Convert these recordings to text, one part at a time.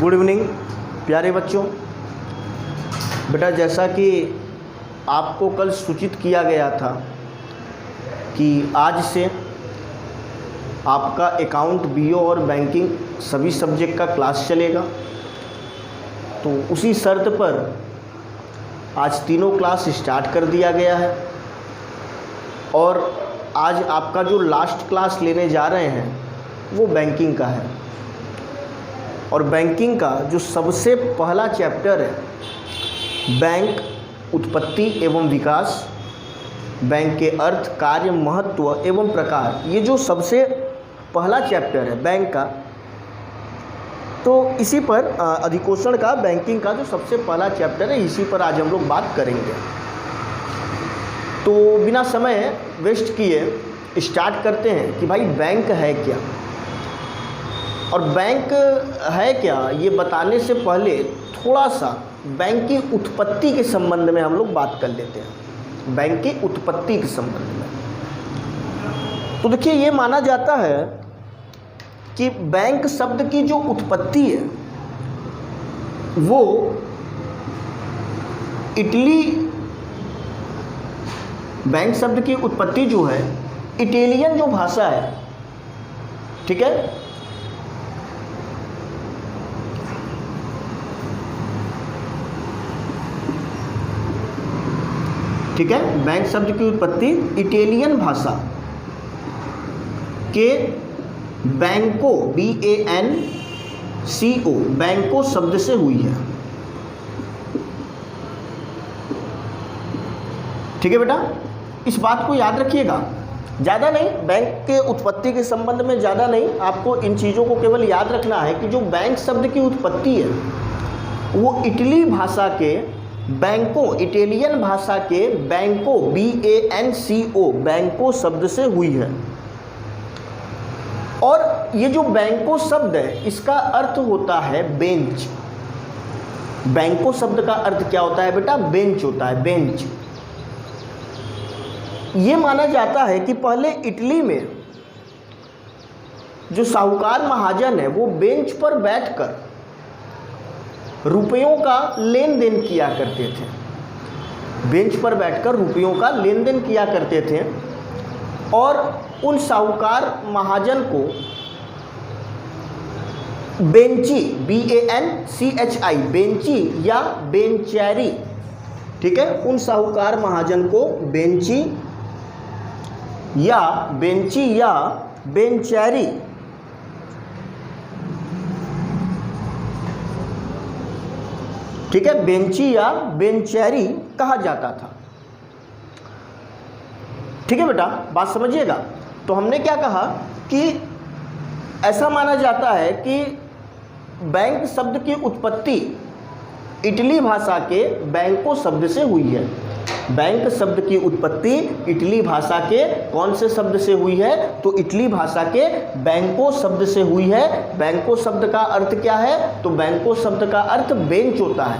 Good evening प्यारे बच्चों। बेटा, जैसा कि आपको कल सूचित किया गया था कि आज से आपका अकाउंट, बीओ और बैंकिंग सभी सब्जेक्ट का क्लास चलेगा, तो उसी शर्त पर आज तीनों क्लास स्टार्ट कर दिया गया है। और आज आपका जो लास्ट क्लास लेने जा रहे हैं वो बैंकिंग का है। और बैंकिंग का जो सबसे पहला चैप्टर है, बैंक उत्पत्ति एवं विकास, बैंक के अर्थ, कार्य, महत्व एवं प्रकार, ये जो सबसे पहला चैप्टर है बैंक का, तो इसी पर अधिकोषण का, बैंकिंग का जो सबसे पहला चैप्टर है, इसी पर आज हम लोग बात करेंगे। तो बिना समय वेस्ट किए स्टार्ट करते हैं कि भाई बैंक है क्या। और बैंक है क्या ये बताने से पहले थोड़ा सा बैंक की उत्पत्ति के संबंध में हम लोग बात कर लेते हैं। बैंक की उत्पत्ति के संबंध में तो देखिए, ये माना जाता है कि बैंक शब्द की जो उत्पत्ति है वो बैंक शब्द की उत्पत्ति जो है इटालियन जो भाषा है, ठीक है, ठीक है, बैंक शब्द की उत्पत्ति इटालियन भाषा के बैंको, BANCO, बैंको शब्द से हुई है। ठीक है बेटा, इस बात को याद रखिएगा। ज़्यादा नहीं, बैंक के उत्पत्ति के संबंध में ज़्यादा नहीं, आपको इन चीज़ों को केवल याद रखना है कि जो बैंक शब्द की उत्पत्ति है वो इटली भाषा के बैंको, इटालियन भाषा के बैंको, BANCO, बैंको शब्द से हुई है। और ये जो बैंको शब्द है इसका अर्थ होता है बेंच। बैंको शब्द का अर्थ क्या होता है बेटा? बेंच होता है, बेंच। ये माना जाता है कि पहले इटली में जो साहूकार महाजन है वो बेंच पर बैठकर रुपयों का लेन देन किया करते थे। बेंच पर बैठकर रुपयों का लेन देन किया करते थे और उन साहूकार महाजन को बेंची, BANCHI, बेंची या बेंचैरी, ठीक है, उन साहूकार महाजन को बेंची या बेंचैरी, ठीक है, बेंची या बेंचैरी कहा जाता था। ठीक है बेटा, बात समझिएगा। तो हमने क्या कहा कि ऐसा माना जाता है कि बैंक शब्द की उत्पत्ति इटली भाषा के बैंको शब्द से हुई है। बैंक शब्द की उत्पत्ति इटली भाषा के कौन से शब्द से हुई है? तो इटली भाषा के बैंको शब्द से हुई है। बैंको शब्द का अर्थ क्या है? तो बैंको शब्द का अर्थ बेंच होता है,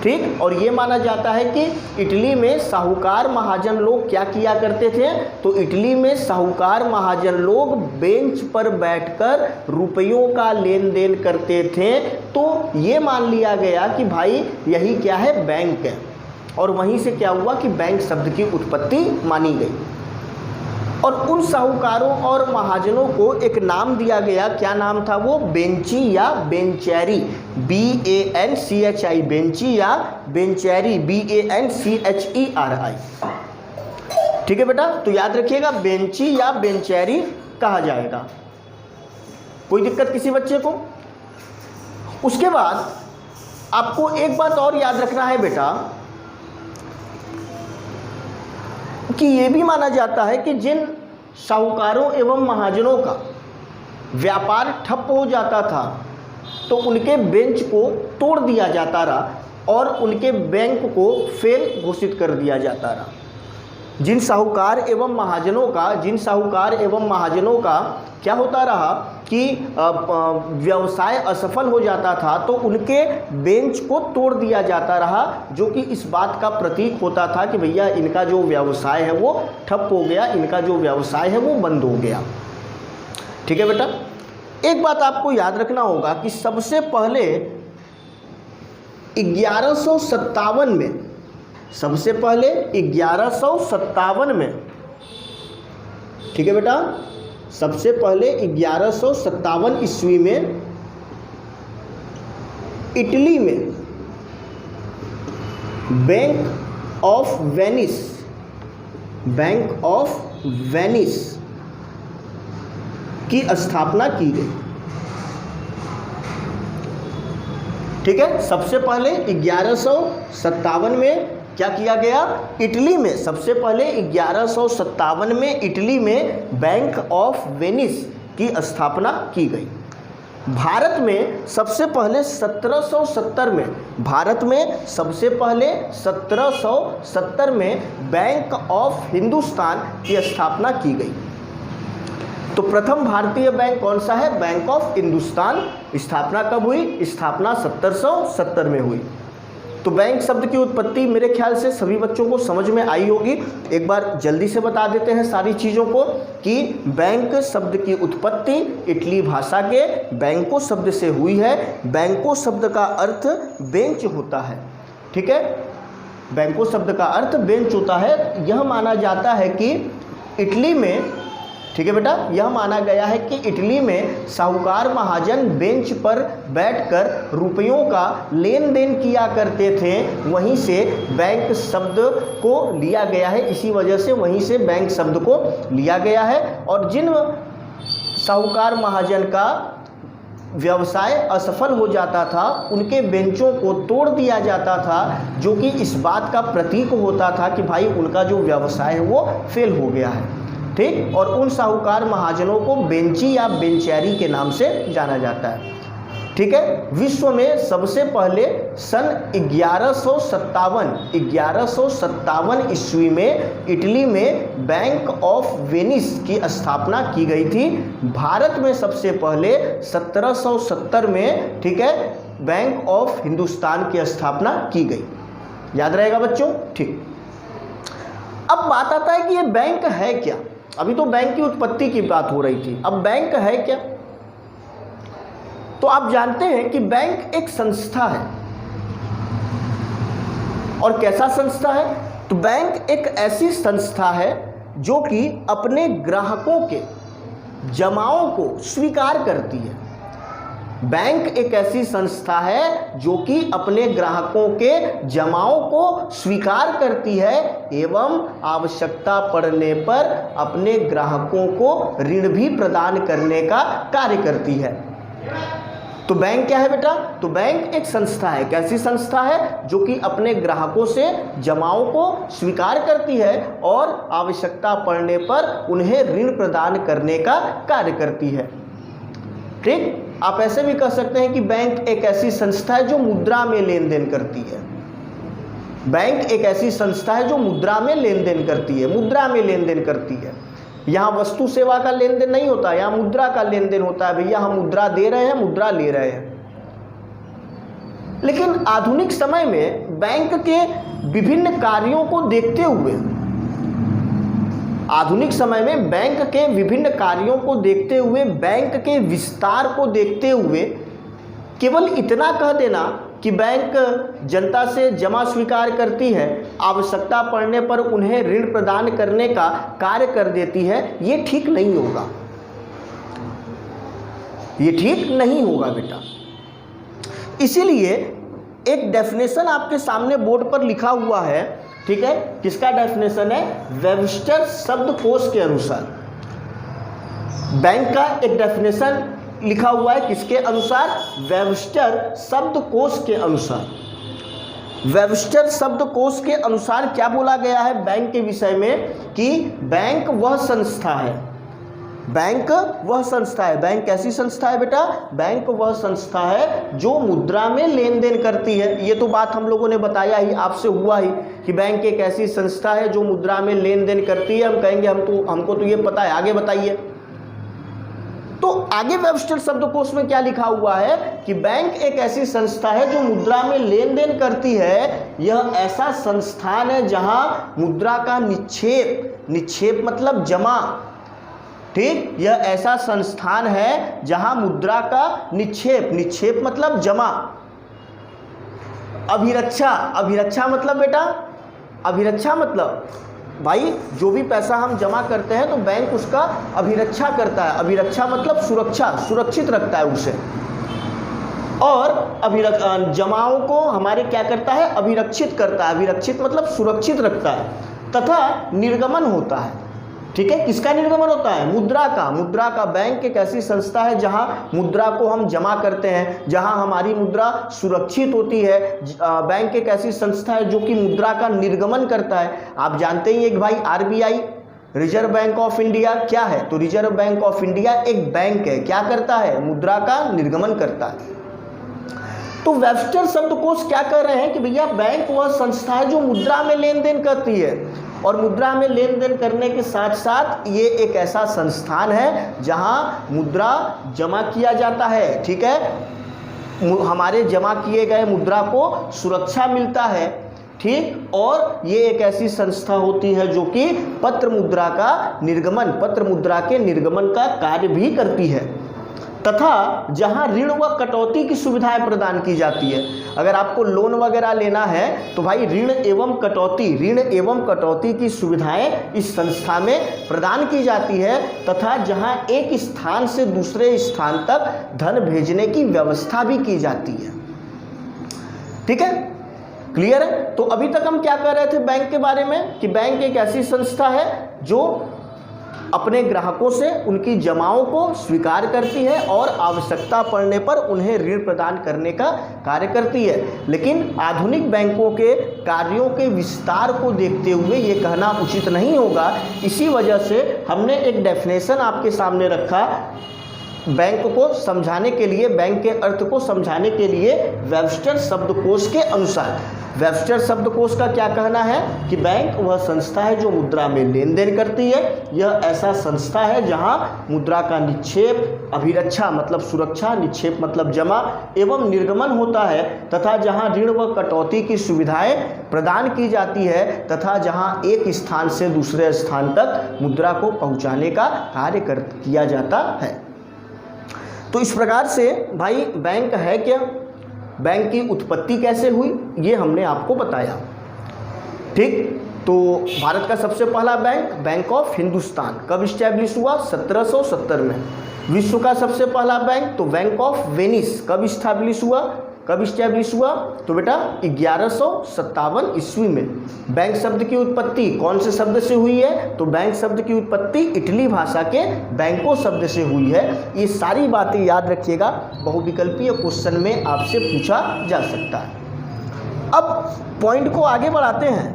ठीक। और ये माना जाता है कि इटली में साहूकार महाजन लोग क्या किया करते थे? तो इटली में साहूकार महाजन लोग बेंच पर बैठकर रुपयों का लेन देन करते थे। तो ये मान लिया गया कि भाई यही क्या है? बैंक है। और वहीं से क्या हुआ कि बैंक शब्द की उत्पत्ति मानी गई। और उन साहूकारों और महाजनों को एक नाम दिया गया। क्या नाम था वो? बेंची या बेंचैरी, BANCHI, बेंची या बेंचैरी, BANCHERI। ठीक है बेटा, तो याद रखिएगा बेंची या बेंचैरी कहा जाएगा। कोई दिक्कत किसी बच्चे को? उसके बाद आपको एक बात और याद रखना है बेटा कि ये भी माना जाता है कि जिन साहूकारों एवं महाजनों का व्यापार ठप हो जाता था तो उनके बेंच को तोड़ दिया जाता रहा और उनके बैंक को फेल घोषित कर दिया जाता रहा। जिन साहूकार एवं महाजनों का क्या होता रहा कि व्यवसाय असफल हो जाता था तो उनके बेंच को तोड़ दिया जाता रहा, जो कि इस बात का प्रतीक होता था कि भैया इनका जो व्यवसाय है वो ठप हो गया, इनका जो व्यवसाय है वो बंद हो गया। ठीक है बेटा, एक बात आपको याद रखना होगा कि सबसे पहले 1157 में, सबसे पहले 1157 में, ठीक है बेटा, सबसे पहले 1157 ईस्वी में इटली में bank of Venice, bank of Venice की स्थापना की गई। ठीक है, सबसे पहले 1157 में क्या किया गया? इटली में, सबसे पहले 1157 में इटली में बैंक ऑफ वेनिस की स्थापना की गई। भारत में सबसे पहले 1770 में, भारत में सबसे पहले 1770 में बैंक ऑफ हिंदुस्तान की स्थापना की गई। तो प्रथम भारतीय बैंक कौन सा है? Bank of Hindustan. स्थापना कब हुई? स्थापना 1770 में हुई। तो बैंक शब्द की उत्पत्ति मेरे ख्याल से सभी बच्चों को समझ में आई होगी। एक बार जल्दी से बता देते हैं सारी चीज़ों को कि बैंक शब्द की उत्पत्ति इटली भाषा के बैंको शब्द से हुई है। बैंको शब्द का अर्थ बेंच होता है। ठीक है, बैंको शब्द का अर्थ बेंच होता है। यह माना जाता है कि इटली में, ठीक है बेटा, यह माना गया है कि इटली में साहूकार महाजन बेंच पर बैठकर रुपयों का लेन देन किया करते थे, वहीं से बैंक शब्द को लिया गया है। इसी वजह से वहीं से बैंक शब्द को लिया गया है। और जिन साहूकार महाजन का व्यवसाय असफल हो जाता था, उनके बेंचों को तोड़ दिया जाता था, जो कि इस बात का प्रतीक होता था कि भाई उनका जो व्यवसाय है वो फेल हो गया है। ठीक, और उन साहूकार महाजनों को बेंची या बेंचैरी के नाम से जाना जाता है। ठीक है, विश्व में सबसे पहले सन 1157 ईस्वी में इटली में बैंक ऑफ वेनिस की स्थापना की गई थी। भारत में सबसे पहले 1770 में, ठीक है, बैंक ऑफ हिंदुस्तान की स्थापना की गई। याद रहेगा बच्चों? ठीक, अब बात आता है कि ये बैंक है क्या। अभी तो बैंक की उत्पत्ति की बात हो रही थी, अब बैंक है क्या। तो आप जानते हैं कि बैंक एक संस्था है। और कैसा संस्था है? तो बैंक एक ऐसी संस्था है जो कि अपने ग्राहकों के जमाओं को स्वीकार करती है। बैंक एक ऐसी संस्था है जो कि अपने ग्राहकों के जमाओं को स्वीकार करती है एवं आवश्यकता पड़ने पर अपने ग्राहकों को ऋण भी प्रदान करने का कार्य करती है। तो बैंक क्या है बेटा? तो बैंक एक संस्था है। कैसी संस्था है? जो कि अपने ग्राहकों से जमाओं को स्वीकार करती है और आवश्यकता पड़ने पर उन्हें ऋण प्रदान करने का कार्य करती है। ठीक, आप ऐसे भी कह सकते हैं कि बैंक एक ऐसी संस्था है जो मुद्रा में लेन देन करती है। बैंक एक ऐसी संस्था है जो मुद्रा में लेन देन करती है, मुद्रा में लेन देन करती है। यहाँ वस्तु सेवा का लेन देन नहीं होता, यहाँ मुद्रा का लेन देन होता है। भैया हम मुद्रा दे रहे हैं, मुद्रा ले रहे हैं। लेकिन आधुनिक समय में बैंक के विभिन्न कार्यों को देखते हुए, आधुनिक समय में बैंक के विभिन्न कार्यों को देखते हुए, बैंक के विस्तार को देखते हुए, केवल इतना कह देना कि बैंक जनता से जमा स्वीकार करती है, आवश्यकता पड़ने पर उन्हें ऋण प्रदान करने का कार्य कर देती है, ये ठीक नहीं होगा। ये ठीक नहीं होगा बेटा। इसीलिए एक डेफिनेशन आपके सामने बोर्ड पर लिखा हुआ है। ठीक है, किसका डेफिनेशन है? वेबस्टर शब्दकोश के अनुसार बैंक का एक डेफिनेशन लिखा हुआ है। किसके अनुसार? वेबस्टर शब्दकोश के अनुसार। वेबस्टर शब्दकोश के अनुसार क्या बोला गया है बैंक के विषय में? कि बैंक वह संस्था है, बैंक वह संस्था है। बैंक कैसी संस्था है बेटा? बैंक वह संस्था है जो मुद्रा में लेन देन करती है। ये तो बात हम लोगों ने बताया ही, आपसे हुआ ही कि बैंक एक ऐसी संस्था है जो मुद्रा में लेन देन करती है। हम कहेंगे हमको तो ये पता है, आगे बताइए। तो आगे वेबस्टर शब्दकोश में क्या लिखा हुआ है कि बैंक एक ऐसी संस्था है जो मुद्रा में लेन देन करती है। यह ऐसा संस्थान है जहां मुद्रा का निक्षेप, निक्षेप मतलब जमा, ठीक, यह ऐसा संस्थान है जहां मुद्रा का निक्षेप, निक्षेप मतलब जमा, अभिरक्षा, अभिरक्षा मतलब बेटा, अभिरक्षा मतलब भाई जो भी पैसा हम जमा करते हैं तो बैंक उसका अभिरक्षा करता है। अभिरक्षा मतलब सुरक्षा, सुरक्षित रखता है उसे। और जमाओं को हमारे क्या करता है, अभिरक्षित करता है। अभिरक्षित मतलब सुरक्षित रखता है। तथा निर्गमन होता है, ठीक है, किसका निर्गमन होता है, मुद्रा का। मुद्रा का, बैंक एक ऐसी संस्था है जहां मुद्रा को हम जमा करते हैं, जहां हमारी मुद्रा सुरक्षित होती है। बैंक एक ऐसी संस्था है जो कि मुद्रा का निर्गमन करता है। आप जानते ही एक भाई RBI, reserve bank of India क्या है, तो रिजर्व बैंक ऑफ इंडिया एक बैंक है, क्या करता है, मुद्रा का निर्गमन करता है। तो वेबस्टर शब्दकोश क्या कर रहे हैं कि भैया बैंक वह संस्था है जो मुद्रा में लेन देन करती है, और मुद्रा में लेन देन करने के साथ साथ ये एक ऐसा संस्थान है जहां मुद्रा जमा किया जाता है, ठीक है। हमारे जमा किए गए मुद्रा को सुरक्षा मिलता है, ठीक। और ये एक ऐसी संस्था होती है जो कि पत्र मुद्रा का निर्गमन, पत्र मुद्रा के निर्गमन का कार्य भी करती है। तथा जहां ऋण व कटौती की सुविधाएं प्रदान की जाती है। अगर आपको लोन वगैरह लेना है तो भाई ऋण एवं कटौती की सुविधाएं इस संस्था में प्रदान की जाती है। तथा जहां एक स्थान से दूसरे स्थान तक धन भेजने की व्यवस्था भी की जाती है, ठीक है, क्लियर है। तो अभी तक हम क्या कर रहे थे बैंक के बारे में कि बैंक एक ऐसी संस्था है जो अपने ग्राहकों से उनकी जमाओं को स्वीकार करती है और आवश्यकता पड़ने पर उन्हें ऋण प्रदान करने का कार्य करती है। लेकिन आधुनिक बैंकों के कार्यों के विस्तार को देखते हुए ये कहना उचित नहीं होगा। इसी वजह से हमने एक डेफिनेशन आपके सामने रखा बैंक को समझाने के लिए, बैंक के अर्थ को समझाने के लिए वेबस्टर शब्दकोश के अनुसार। वेबस्टर शब्दकोश का क्या कहना है कि बैंक वह संस्था है जो मुद्रा में लेन देन करती है। यह ऐसा संस्था है जहां मुद्रा का निक्षेप, अभिरक्षा मतलब सुरक्षा, निक्षेप मतलब जमा एवं निर्गमन होता है। तथा जहां ऋण व कटौती की सुविधाएं प्रदान की जाती है। तथा जहां एक स्थान से दूसरे स्थान तक मुद्रा को पहुंचाने का कार्य किया जाता है। तो इस प्रकार से भाई बैंक है क्या, बैंक की उत्पत्ति कैसे हुई, ये हमने आपको बताया, ठीक। तो भारत का सबसे पहला बैंक, बैंक ऑफ हिंदुस्तान, कब इस्टेब्लिश हुआ, 1770 में। विश्व का सबसे पहला बैंक तो बैंक ऑफ वेनिस, कब इस्टेब्लिश हुआ, तो बेटा 1157 ईस्वी में। बैंक शब्द की उत्पत्ति कौन से शब्द से हुई है, तो बैंक शब्द की उत्पत्ति इटली भाषा के बैंको शब्द से हुई है। ये सारी बातें याद रखिएगा, बहुविकल्पीय क्वेश्चन में आपसे पूछा जा सकता है। अब पॉइंट को आगे बढ़ाते हैं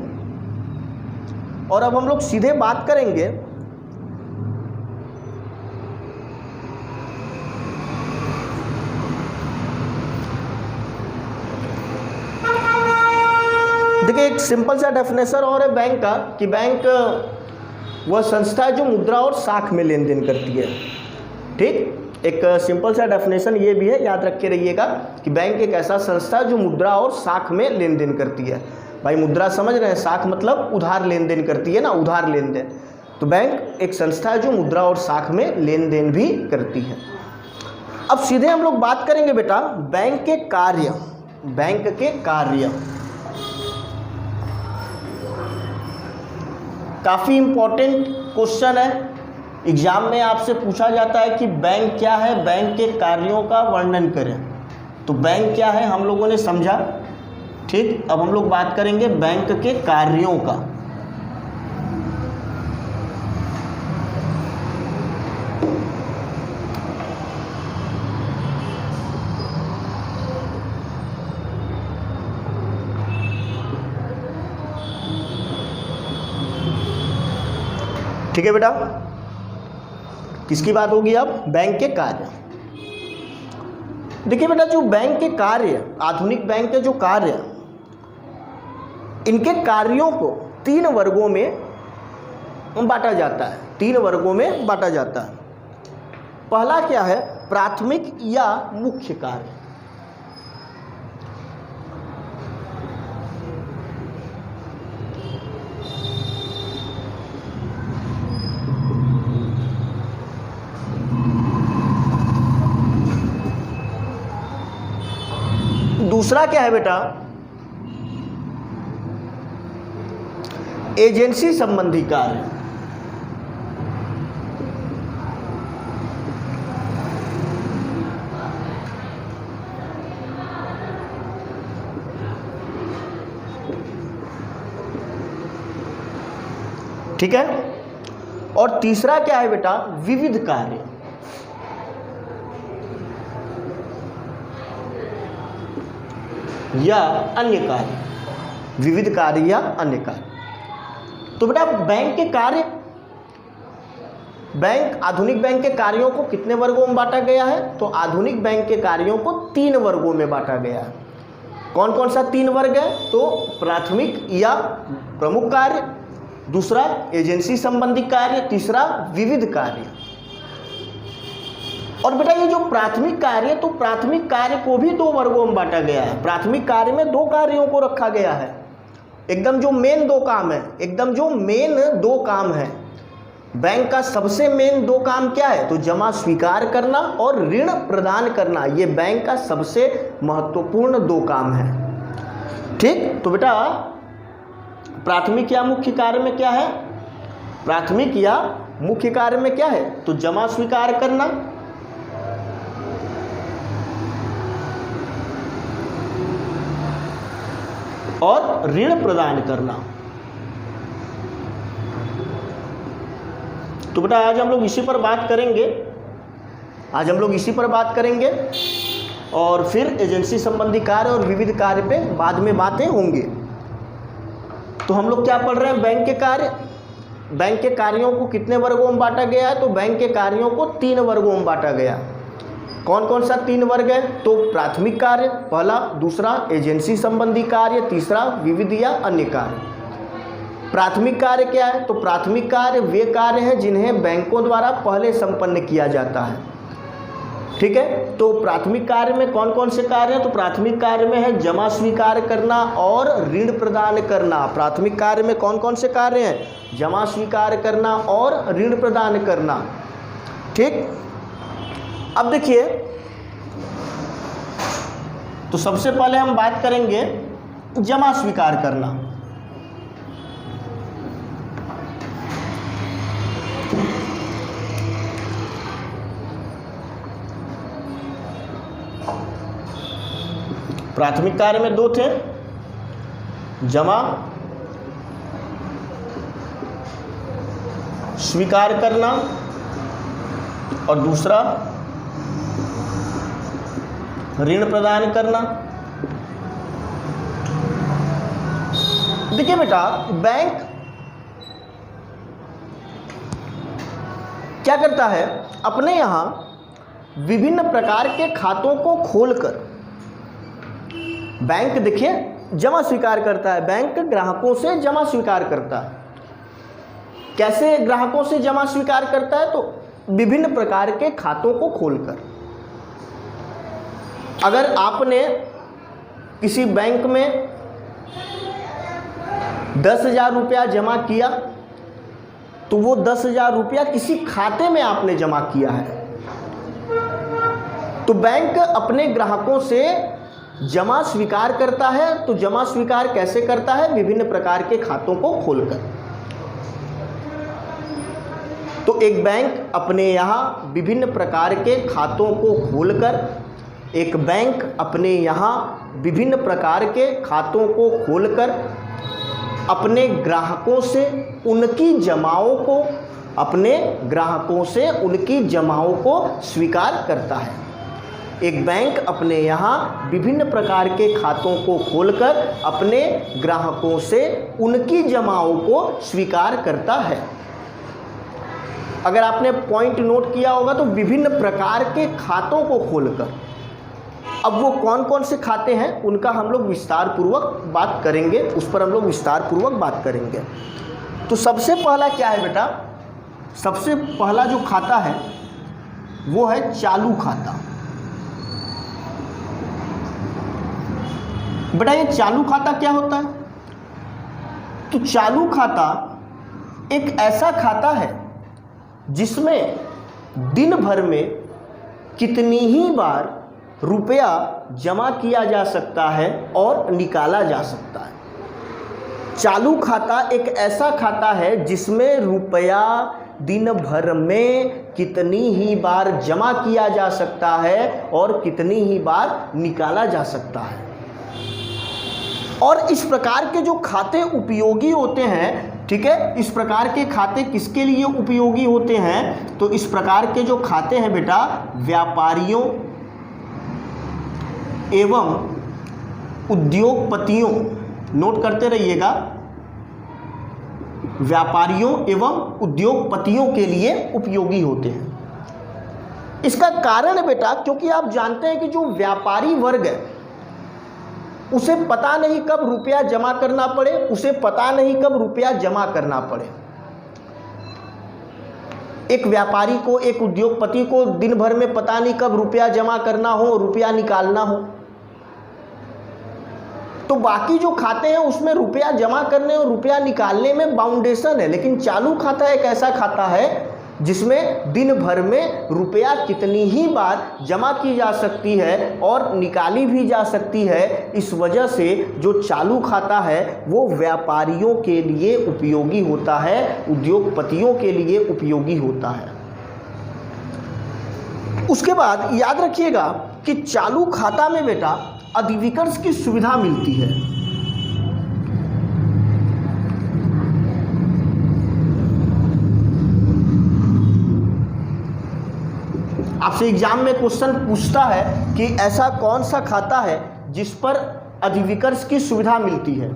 और अब हम लोग सीधे बात करेंगे देखिए एक सिंपल सा डेफिनेशन और है बैंक का कि बैंक वह संस्था है जो मुद्रा और साख में लेन देन करती है, ठीक। एक सिंपल सा डेफिनेशन ये भी है, याद रख के रहिएगा कि बैंक एक ऐसा संस्था है जो मुद्रा और साख में लेन देन करती है। भाई मुद्रा समझ रहे हैं, साख मतलब उधार लेन देन करती है ना, उधार लेन देन। तो बैंक एक संस्था है जो मुद्रा और साख में लेन देन भी करती है। अब सीधे हम लोग बात करेंगे बेटा बैंक के कार्य, बैंक के कार्य काफ़ी इम्पोर्टेंट क्वेश्चन है। एग्जाम में आपसे पूछा जाता है कि बैंक क्या है, बैंक के कार्यों का वर्णन करें। तो बैंक क्या है हम लोगों ने समझा, ठीक। अब हम लोग बात करेंगे बैंक के कार्यों का। ठीक है बेटा, किसकी बात होगी अब, बैंक के कार्य। देखिए बेटा जो बैंक के कार्य, आधुनिक बैंक के जो कार्य, इनके कार्यों को 3 वर्गों में बांटा जाता है, 3 वर्गों में बांटा जाता है। पहला क्या है, प्राथमिक या मुख्य कार्य। दूसरा क्या है बेटा, एजेंसी संबंधी कार्य। ठीक है। और तीसरा क्या है बेटा, विविध कार्य। या अन्य कार्य, विविध कार्य या अन्य कार्य। तो बेटा बैंक के कार्य, आधुनिक बैंक के कार्यों को कितने वर्गों में बांटा गया है? तो आधुनिक बैंक के कार्यों को 3 वर्गों में बांटा गया है। कौन कौन सा 3 वर्ग है? तो प्राथमिक या प्रमुख कार्य, दूसरा एजेंसी संबंधी कार्य, तीसरा विविध कार्य। और बेटा ये जो प्राथमिक कार्य, तो प्राथमिक कार्य को भी 2 वर्गों में बांटा गया है। प्राथमिक कार्य में 2 कार्यों को रखा गया है, एकदम जो मेन 2 काम है, एकदम जो मेन 2 काम है। बैंक का सबसे मेन 2 काम क्या है? तो जमा स्वीकार करना और ऋण प्रदान करना, ये बैंक का सबसे महत्वपूर्ण 2 काम है। ठीक। तो बेटा प्राथमिक या मुख्य कार्य में क्या है? प्राथमिक या मुख्य कार्य में क्या है? तो जमा स्वीकार करना और ऋण प्रदान करना। तो बेटा आज हम लोग इसी पर बात करेंगे, और फिर एजेंसी संबंधी कार्य और विविध कार्य पे बाद में बातें होंगी। तो हम लोग क्या पढ़ रहे हैं? बैंक के कार्य। बैंक के कार्यों को कितने वर्गों में बांटा गया है? तो बैंक के कार्यों को 3 वर्गों में बांटा गया। कौन कौन सा 3 वर्ग है? तो प्राथमिक कार्य पहला, दूसरा एजेंसी संबंधी कार्य, तीसरा विविध या अन्य कार्य। प्राथमिक कार्य क्या है? तो प्राथमिक कार्य वे कार्य हैं जिन्हें बैंकों द्वारा पहले संपन्न किया जाता है। ठीक है। तो प्राथमिक कार्य में कौन कौन से कार्य हैं? तो प्राथमिक कार्य में है जमा स्वीकार करना और ऋण प्रदान करना। प्राथमिक कार्य में कौन कौन से कार्य हैं? जमा स्वीकार करना और ऋण प्रदान करना। ठीक। अब देखिए, तो सबसे पहले हम बात करेंगे जमा स्वीकार करना। प्राथमिक कार्य में 2 थे, जमा स्वीकार करना और दूसरा ऋण प्रदान करना। देखिए बेटा, बैंक क्या करता है? अपने यहाँ विभिन्न प्रकार के खातों को खोलकर बैंक देखिए जमा स्वीकार करता है। बैंक ग्राहकों से जमा स्वीकार करता है। कैसे ग्राहकों से जमा स्वीकार करता है? तो विभिन्न प्रकार के खातों को खोलकर। अगर आपने किसी बैंक में 10,000 रुपया जमा किया, तो वो 10,000 रुपया किसी खाते में आपने जमा किया है। तो बैंक अपने ग्राहकों से जमा स्वीकार करता है। तो जमा स्वीकार कैसे करता है? विभिन्न प्रकार के खातों को खोलकर। तो एक बैंक अपने यहाँ विभिन्न प्रकार के खातों को खोलकर, एक बैंक अपने यहाँ विभिन्न प्रकार के खातों को खोलकर अपने ग्राहकों से उनकी जमाओं को स्वीकार करता है। एक बैंक अपने यहाँ विभिन्न प्रकार के खातों को खोलकर अपने ग्राहकों से उनकी जमाओं को स्वीकार करता है। अगर आपने पॉइंट नोट किया होगा तो विभिन्न प्रकार के खातों को खोलकर, अब वो कौन कौन से खाते हैं उनका हम लोग विस्तार पूर्वक बात करेंगे, उस पर हम लोग विस्तार पूर्वक बात करेंगे। तो सबसे पहला क्या है बेटा? सबसे पहला जो खाता है वो है चालू खाता। बेटा ये चालू खाता क्या होता है? तो चालू खाता एक ऐसा खाता है जिसमें दिन भर में कितनी ही बार रुपया जमा किया जा सकता है और निकाला जा सकता है। चालू खाता एक ऐसा खाता है जिसमें रुपया दिन भर में कितनी ही बार जमा किया जा सकता है और कितनी ही बार निकाला जा सकता है। और इस प्रकार के जो खाते उपयोगी होते हैं, ठीक है, इस प्रकार के खाते किसके लिए उपयोगी होते हैं? तो इस प्रकार के जो खाते हैं बेटा, व्यापारियों एवं उद्योगपतियों, नोट करते रहिएगा, व्यापारियों एवं उद्योगपतियों के लिए उपयोगी होते हैं। इसका कारण है बेटा, क्योंकि आप जानते हैं कि जो व्यापारी वर्ग है उसे पता नहीं कब रुपया जमा करना पड़े, उसे पता नहीं कब रुपया जमा करना पड़े। एक व्यापारी को, एक उद्योगपति को दिन भर में पता नहीं कब रुपया जमा करना हो, रुपया निकालना हो। तो बाकी जो खाते हैं उसमें रुपया जमा करने और रुपया निकालने में बाउंडेशन है, लेकिन चालू खाता एक ऐसा खाता है जिसमें दिन भर में रुपया कितनी ही बार जमा की जा सकती है और निकाली भी जा सकती है। इस वजह से जो चालू खाता है वो व्यापारियों के लिए उपयोगी होता है, उद्योगपतियों के लिए उपयोगी होता है। उसके बाद याद रखिएगा कि चालू खाता में बेटा अधिविकर्ष की सुविधा मिलती है। आपसे एग्जाम में क्वेश्चन पूछता है कि ऐसा कौन सा खाता है जिस पर अधिविकर्ष की सुविधा मिलती है?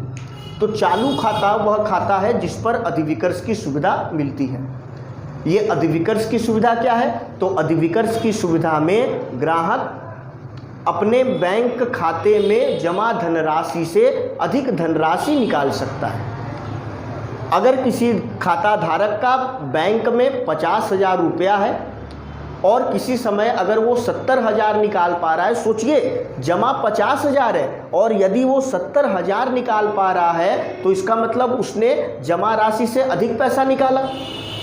तो चालू खाता वह खाता है जिस पर अधिविकर्ष की सुविधा मिलती है। ये अधिविकर्ष की सुविधा क्या है? तो अधिविकर्ष की सुविधा में ग्राहक अपने बैंक खाते में जमा धनराशि से अधिक धनराशि निकाल सकता है। अगर किसी खाता धारक का बैंक में 50,000 रुपया है और किसी समय अगर वो 70,000 निकाल पा रहा है, सोचिए जमा 50,000 है और यदि वो 70,000 निकाल पा रहा है तो इसका मतलब उसने जमा राशि से अधिक पैसा निकाला,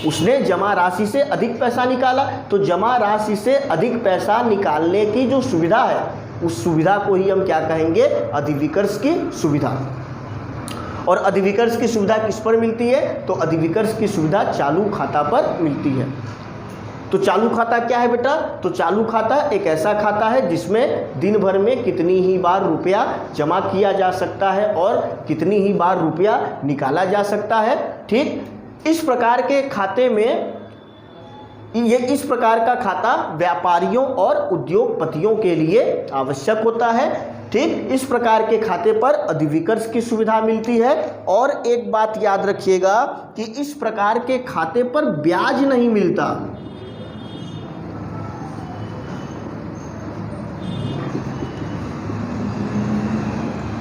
उसने जमा राशि से अधिक पैसा निकाला। तो जमा राशि से अधिक पैसा निकालने की जो सुविधा है उस सुविधा को ही हम क्या कहेंगे? अधिविकर्ष की सुविधा। और अधिविकर्ष की सुविधा किस पर मिलती है? तो अधिविकर्ष की सुविधा चालू खाता पर मिलती है। तो चालू खाता क्या है बेटा? तो चालू खाता एक ऐसा खाता है जिसमें दिन भर में कितनी ही बार रुपया जमा किया जा सकता है और कितनी ही बार रुपया निकाला जा सकता है। ठीक, इस प्रकार के खाते में इस प्रकार का खाता व्यापारियों और उद्योगपतियों के लिए आवश्यक होता है। ठीक, इस प्रकार के खाते पर अधिविकर्ष की सुविधा मिलती है। और एक बात याद रखिएगा कि इस प्रकार के खाते पर ब्याज नहीं मिलता।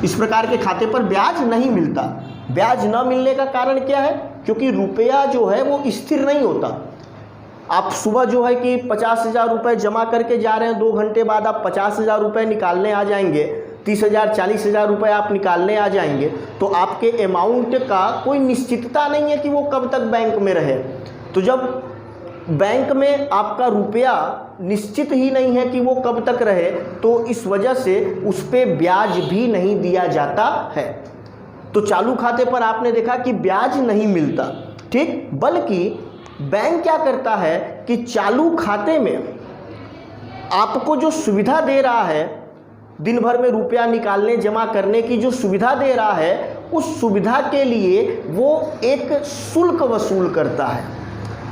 इस प्रकार के खाते पर ब्याज नहीं मिलता। ब्याज न मिलने का कारण क्या है? क्योंकि रुपया जो है वो स्थिर नहीं होता। आप सुबह जो है कि 50,000 रुपये जमा करके जा रहे हैं, 2 घंटे बाद आप 50,000 रुपये निकालने आ जाएंगे, 30,000 40,000 रुपये आप निकालने आ जाएंगे, तो आपके अमाउंट का कोई निश्चितता नहीं है कि वो कब तक बैंक में रहे। तो जब बैंक में आपका रुपया निश्चित ही नहीं है कि वो कब तक रहे, तो इस वजह से उस पर ब्याज भी नहीं दिया जाता है। तो चालू खाते पर आपने देखा कि ब्याज नहीं मिलता। ठीक, बल्कि बैंक क्या करता है कि चालू खाते में आपको जो सुविधा दे रहा है, दिन भर में रुपया निकालने जमा करने की जो सुविधा दे रहा है, उस सुविधा के लिए वो एक शुल्क वसूल करता है,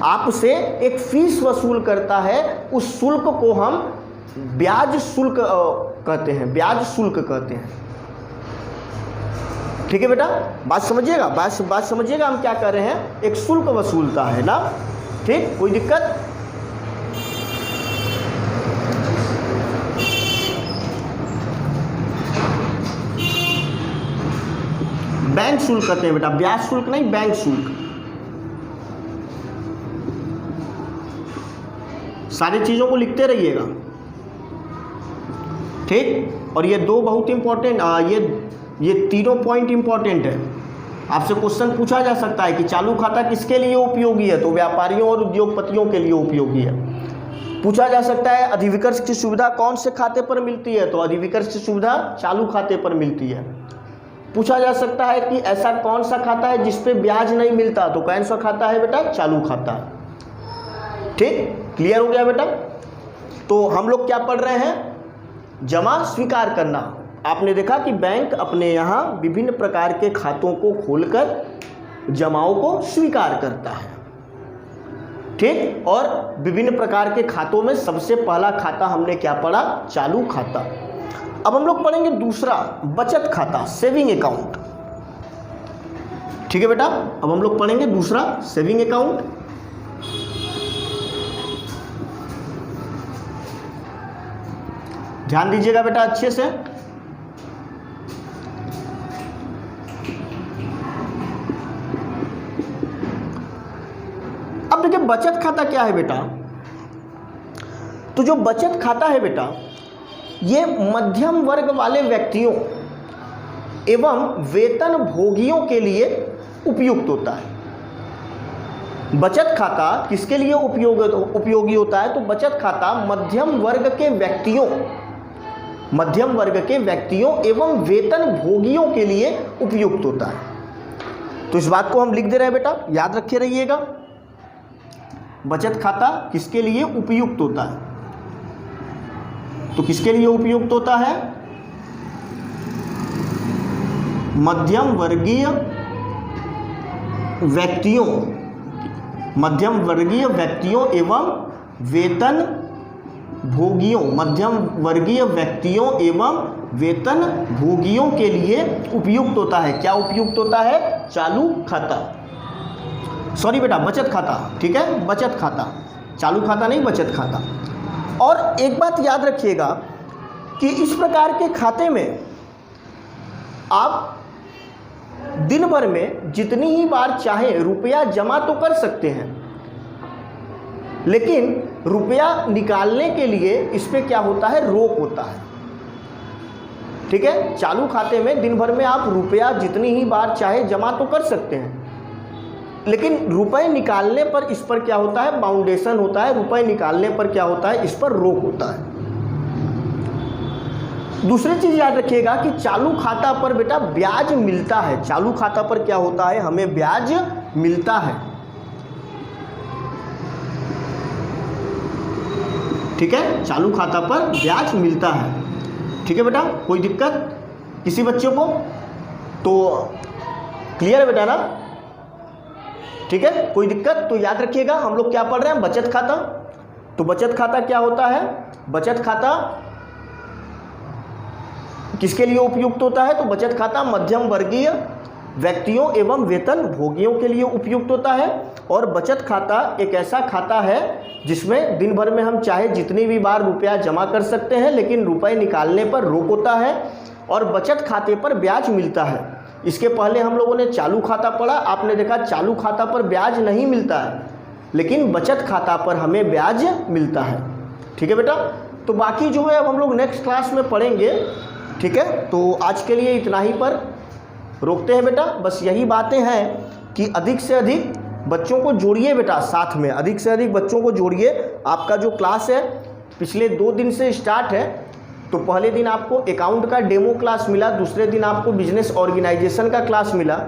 आपसे एक फीस वसूल करता है। उस शुल्क को हम ब्याज शुल्क कहते हैं, ब्याज शुल्क कहते हैं। ठीक है बेटा, बात समझिएगा, बात समझिएगा हम क्या कर रहे हैं। एक शुल्क वसूलता है ना। ठीक, कोई दिक्कत? बैंक शुल्क कहते हैं बेटा, ब्याज शुल्क नहीं, बैंक शुल्क। सारी चीज़ों को लिखते रहिएगा। ठीक, और ये दो बहुत इंपॉर्टेंट, ये तीनों पॉइंट इंपॉर्टेंट है। आपसे क्वेश्चन पूछा जा सकता है कि चालू खाता किसके लिए उपयोगी है? तो व्यापारियों और उद्योगपतियों के लिए उपयोगी है। पूछा जा सकता है अधिविकर्ष की सुविधा कौन से खाते पर मिलती है, तो अधिविकर्ष की सुविधा चालू खाते पर मिलती है। पूछा जा सकता है कि ऐसा कौन सा खाता है जिस पे ब्याज नहीं मिलता, तो कौन सा खाता है बेटा, चालू खाता। ठीक, क्लियर हो गया बेटा। तो हम लोग क्या पढ़ रहे हैं, जमा स्वीकार करना। आपने देखा कि बैंक अपने यहाँ विभिन्न प्रकार के खातों को खोलकर जमाओं को स्वीकार करता है। ठीक, और विभिन्न प्रकार के खातों में सबसे पहला खाता हमने क्या पढ़ा, चालू खाता। अब हम लोग पढ़ेंगे दूसरा, बचत खाता, सेविंग अकाउंट। ठीक है बेटा, अब हम लोग पढ़ेंगे दूसरा, सेविंग अकाउंट। ध्यान दीजिएगा बेटा अच्छे से। अब देखिए बचत खाता क्या है बेटा, तो जो बचत खाता है बेटा ये मध्यम वर्ग वाले व्यक्तियों एवं वेतन भोगियों के लिए उपयुक्त होता है। बचत खाता किसके लिए उपयोगी होता है, तो बचत खाता मध्यम वर्ग के व्यक्तियों एवं वेतन भोगियों के लिए उपयुक्त होता है। तो इस बात को हम लिख दे रहे हैं बेटा, याद रखे रहिएगा। बचत खाता किसके लिए उपयुक्त होता है, तो किसके लिए उपयुक्त होता है, मध्यम वर्गीय व्यक्तियों एवं वेतन भोगियों, मध्यम वर्गीय व्यक्तियों एवं वेतन भोगियों के लिए उपयुक्त होता है। क्या उपयुक्त होता है, चालू खाता, सॉरी बेटा बचत खाता। ठीक है, बचत खाता, चालू खाता नहीं, बचत खाता। और एक बात याद रखिएगा कि इस प्रकार के खाते में आप दिन भर में जितनी ही बार चाहे रुपया जमा तो कर सकते हैं, लेकिन रुपया निकालने के लिए इस पे क्या होता है, रोक होता है। ठीक है, चालू खाते में दिन भर में आप रुपया जितनी ही बार चाहे जमा तो कर सकते हैं, लेकिन रुपए निकालने पर इस पर क्या होता है, बाउंडेशन होता है। रुपए निकालने पर क्या होता है, इस पर रोक होता है। दूसरी चीज याद रखिएगा कि चालू खाता पर बेटा ब्याज मिलता है। चालू खाता पर क्या होता है, हमें ब्याज मिलता है। ठीक है, चालू खाता पर ब्याज मिलता है। ठीक है बेटा, कोई दिक्कत किसी बच्चों को, तो क्लियर है बेटा ना। ठीक है, कोई दिक्कत, तो याद रखिएगा हम लोग क्या पढ़ रहे हैं, बचत खाता। तो बचत खाता क्या होता है, बचत खाता किसके लिए उपयुक्त होता है, तो बचत खाता मध्यम वर्गीय व्यक्तियों एवं वेतन भोगियों के लिए उपयुक्त होता है। और बचत खाता एक ऐसा खाता है जिसमें दिन भर में हम चाहे जितनी भी बार रुपया जमा कर सकते हैं, लेकिन रुपए निकालने पर रोक होता है और बचत खाते पर ब्याज मिलता है। इसके पहले हम लोगों ने चालू खाता पढ़ा, आपने देखा चालू खाता पर ब्याज नहीं मिलता है, लेकिन बचत खाता पर हमें ब्याज मिलता है। ठीक है बेटा, तो बाकी जो है अब हम लोग नेक्स्ट क्लास में पढ़ेंगे। ठीक है, तो आज के लिए इतना ही पर रोकते हैं बेटा। बस यही बातें हैं कि अधिक से अधिक बच्चों को जोड़िए बेटा, साथ में अधिक से अधिक बच्चों को जोड़िए। आपका जो क्लास है पिछले 2 दिन से स्टार्ट है, तो पहले दिन आपको अकाउंट का डेमो क्लास मिला, दूसरे दिन आपको बिजनेस ऑर्गेनाइजेशन का क्लास मिला,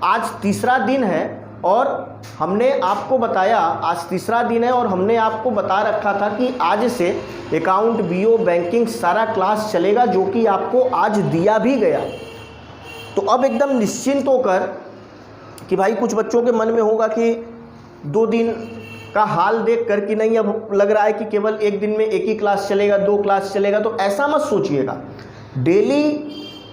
आज तीसरा दिन है और हमने आपको बताया, आज तीसरा दिन है और हमने आपको बता रखा था कि आज से अकाउंट, बीओ, बैंकिंग सारा क्लास चलेगा, जो कि आपको आज दिया भी गया। तो अब एकदम निश्चिंत होकर कि भाई कुछ बच्चों के मन में होगा कि 2 दिन का हाल देख कर कि नहीं अब लग रहा है कि केवल एक दिन में एक ही क्लास चलेगा, 2 क्लास चलेगा, तो ऐसा मत सोचिएगा। डेली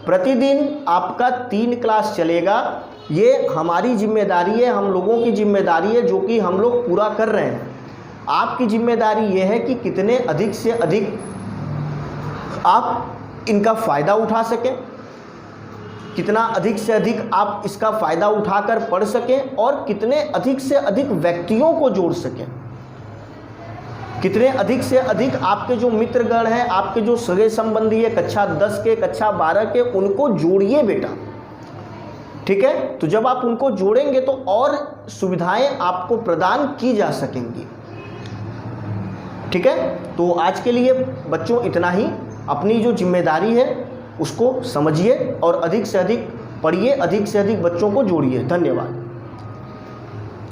प्रतिदिन आपका 3 क्लास चलेगा। ये हमारी जिम्मेदारी है, हम लोगों की जिम्मेदारी है, जो कि हम लोग पूरा कर रहे हैं। आपकी जिम्मेदारी ये है कि कितने अधिक से अधिक आप इनका फ़ायदा उठा सकें, कितना अधिक से अधिक आप इसका फ़ायदा उठाकर पढ़ सकें और कितने अधिक से अधिक व्यक्तियों को जोड़ सकें, कितने अधिक से अधिक आपके जो मित्रगण हैं, आपके जो सगे संबंधी है कक्षा 10 के, कक्षा 12 के, उनको जोड़िए बेटा। ठीक है, तो जब आप उनको जोड़ेंगे तो और सुविधाएं आपको प्रदान की जा सकेंगी। ठीक है, तो आज के लिए बच्चों इतना ही। अपनी जो जिम्मेदारी है उसको समझिए और अधिक से अधिक पढ़िए, अधिक से अधिक बच्चों को जोड़िए। धन्यवाद।